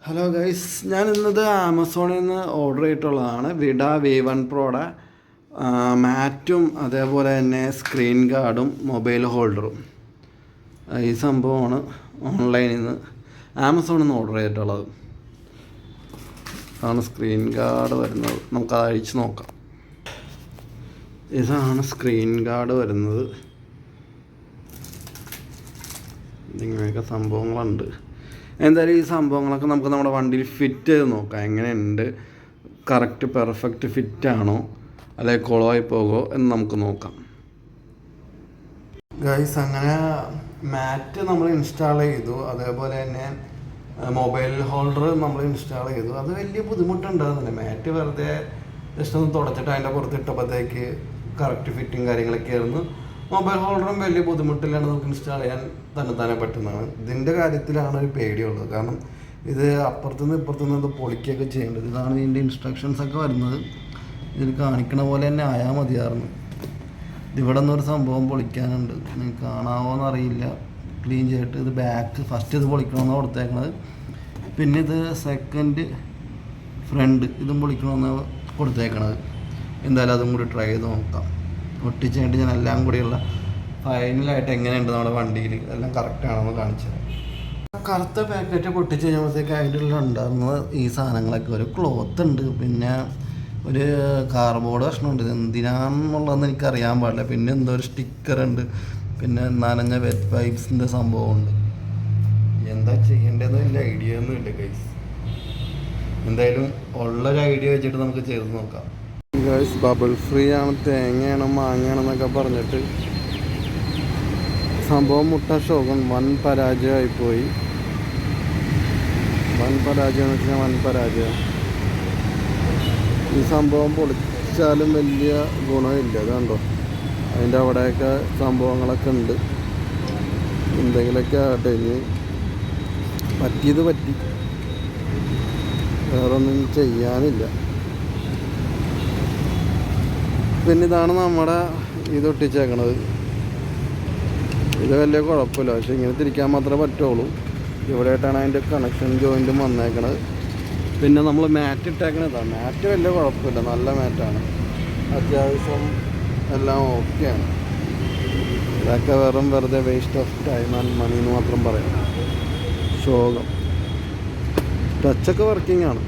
Hello guys, ഞാൻ ഇന്നത് ആമസോണിൽ നിന്ന് ഓർഡർ ചെയ്തിട്ടുള്ളതാണ്. വിഡ V1 പ്രോയുടെ മാറ്റും അതേപോലെ തന്നെ സ്ക്രീൻ ഗാർഡും മൊബൈൽ ഹോൾഡറും. ഈ സംഭവമാണ് ഓൺലൈനിൽ നിന്ന് ആമസോണിൽ നിന്ന് ഓർഡർ ചെയ്തിട്ടുള്ളത്. ഇതാണ് സ്ക്രീൻ ഗാർഡ് വരുന്നത്. നമുക്കത് അഴിച്ച് നോക്കാം. ഇതാണ് സ്ക്രീൻ ഗാർഡ് വരുന്നത്. ഇങ്ങനെയൊക്കെ സംഭവങ്ങളുണ്ട്. എന്തായാലും ഈ സംഭവങ്ങളൊക്കെ നമുക്ക് നമ്മുടെ വണ്ടിയിൽ ഫിറ്റ് ചെയ്ത് നോക്കാം. എങ്ങനെയുണ്ട്, കറക്റ്റ് പെർഫെക്റ്റ് ഫിറ്റാണോ അല്ലെങ്കിൽ കുളമായി പോകുമോ എന്ന് നമുക്ക് നോക്കാം. ഗൈസ്, അങ്ങനെ മാറ്റ് നമ്മൾ ഇൻസ്റ്റാൾ ചെയ്തു. അതേപോലെ തന്നെ മൊബൈൽ ഹോൾഡർ നമ്മൾ ഇൻസ്റ്റാൾ ചെയ്തു. അത് വലിയ ബുദ്ധിമുട്ടുണ്ടാകുന്നില്ല. മാറ്റ് വെറുതെ ജസ്റ്റ് ഒന്ന് തുടച്ചിട്ട് അതിൻ്റെ പുറത്ത് ഇട്ടപ്പോഴത്തേക്ക് കറക്റ്റ് ഫിറ്റിങ് കാര്യങ്ങളൊക്കെ ആയിരുന്നു. മൊബൈൽ ഹോൾഡറും വലിയ ബുദ്ധിമുട്ടില്ലാണ്ട് നമുക്ക് ഇൻസ്റ്റാൾ ചെയ്യാൻ തന്നെ പറ്റുന്നതാണ്. ഇതിൻ്റെ കാര്യത്തിലാണ് ഒരു പേടിയുള്ളത്. കാരണം ഇത് അപ്പുറത്തുനിന്ന് ഇപ്പുറത്തുനിന്ന് ഇത് പൊളിക്കുകയൊക്കെ ചെയ്യേണ്ടത്. ഇതാണ് ഇതിൻ്റെ ഇൻസ്ട്രക്ഷൻസൊക്കെ വരുന്നത്. ഇതിൽ കാണിക്കണ പോലെ തന്നെ ആയാൽ മതിയായിരുന്നു. ഇവിടെ നിന്നൊരു സംഭവം പൊളിക്കാനുണ്ട്. നിങ്ങൾക്ക് കാണാമോ എന്നറിയില്ല. ക്ലീൻ ചെയ്തിട്ട് ഇത് ബാക്ക് ഫസ്റ്റ് ഇത് പൊളിക്കണമെന്നാണ് കൊടുത്തേക്കണത്. പിന്നെ ഇത് സെക്കൻഡ് ഫ്രണ്ട് ഇതും പൊളിക്കണമെന്നാണ് കൊടുത്തേക്കണത്. എന്തായാലും അതും കൂടി ട്രൈ ചെയ്ത് നോക്കാം. ഒട്ടിച്ച് കഴിഞ്ഞിട്ട് ഞാൻ എല്ലാം കൂടിയുള്ള ഫൈനലായിട്ട് എങ്ങനെയുണ്ട് നമ്മുടെ വണ്ടിയിൽ എല്ലാം കറക്റ്റാണെന്ന് കാണിച്ചത്. കറുത്ത പാക്കറ്റ് പൊട്ടിച്ച് കഴിഞ്ഞപ്പോഴത്തേക്ക് അതിൻ്റെ ഉള്ളിൽ ഉണ്ടാകുന്നത് ഈ സാധനങ്ങളൊക്കെ ഒരു ക്ലോത്ത് ഉണ്ട്, പിന്നെ ഒരു കാർഡ്ബോർഡ് കഷ്ണമുണ്ട്. ഇത് എന്തിനാണെന്നുള്ളതെന്ന് എനിക്കറിയാൻ പാടില്ല. പിന്നെ എന്തോ ഒരു സ്റ്റിക്കറുണ്ട്, പിന്നെ നനഞ്ഞ വെറ്റ് പൈപ്സിൻ്റെ സംഭവമുണ്ട്. എന്താ ചെയ്യേണ്ടതെന്ന് വലിയ ഐഡിയ ഒന്നും ഇല്ല ഗൈസ്. എന്തായാലും ഉള്ളൊരു ഐഡിയ വെച്ചിട്ട് നമുക്ക് ചെയ്ത് നോക്കാം. ഗൈസ്, ബബിൾ ഫ്രീ ആണ്, തേങ്ങയാണ്, മാങ്ങയാണെന്നൊക്കെ പറഞ്ഞിട്ട് സംഭവം മുട്ട ശോകം വൻ പരാജയമായിപ്പോയി. വൻ പരാജയം എന്ന് വെച്ചാൽ വൻ പരാജയം. ഈ സംഭവം പൊളിച്ചാലും വലിയ ഗുണമില്ല. അതുകൊണ്ടോ അതിൻ്റെ അവിടെയൊക്കെ സംഭവങ്ങളൊക്കെ ഉണ്ട്. എന്തെങ്കിലുമൊക്കെ ആകട്ടെ, ഇനി പറ്റിയത് പറ്റി, വേറൊന്നും ചെയ്യാനില്ല. പിന്നെ ഇതാണ് നമ്മുടെ ഇത് ഒട്ടിച്ചേക്കണത്. ഇത് വലിയ കുഴപ്പമില്ല, പക്ഷെ ഇങ്ങനെ തിരിക്കാൻ മാത്രമേ പറ്റുള്ളൂ. ഇവിടെയായിട്ടാണ് അതിൻ്റെ കണക്ഷൻ ജോയിൻറ്റും വന്നേക്കണത്. പിന്നെ നമ്മൾ മാറ്റ് ഇട്ടേക്കണതാണ്. മാറ്റ് വലിയ കുഴപ്പമില്ല, നല്ല മാറ്റാണ്. അത്യാവശ്യം എല്ലാം ഓക്കെയാണ്. ഇതൊക്കെ വെറുതെ waste of time and money എന്ന് മാത്രം പറയാം. ശോകം. ടച്ചൊക്കെ വർക്കിംഗ് ആണ്.